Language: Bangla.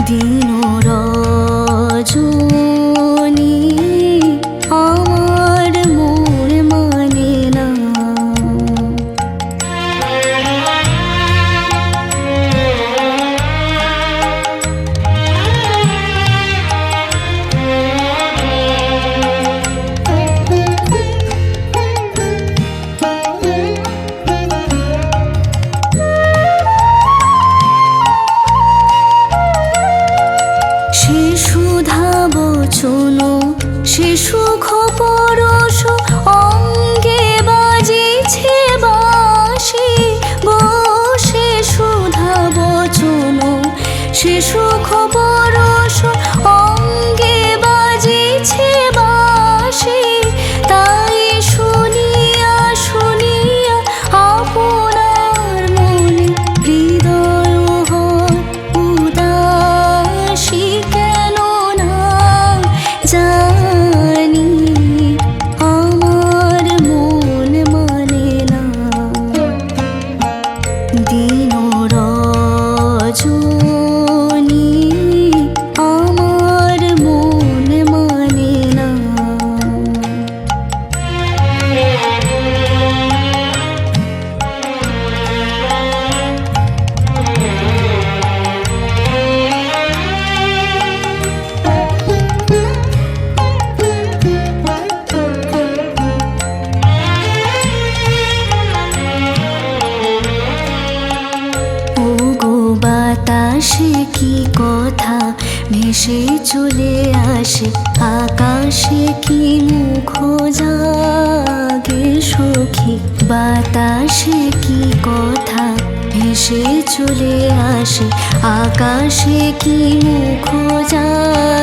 দিন রজনী আমার মন মানে না। সে সুধা বচন সে সুখ পরশ অঙ্গে বাজিছে বাঁশি গো। সে সুধা বচন সে সুখ পরশ অঙ্গে বাজিছে বাঁশি। তাই শুনিয়া শুনিয়া আপনার মনে হৃদয় হয় উদাসী। কেন না জানি আমার মন মানে না। দিন রজনী আমার মন মানে না। বাতাসে কি কথা ভেসে চলে আসে, আকাশে কি মুখ জাগে সখী। বাতাসে কি কথা ভেসে চলে আসে, আকাশে কি মুখ জাগে।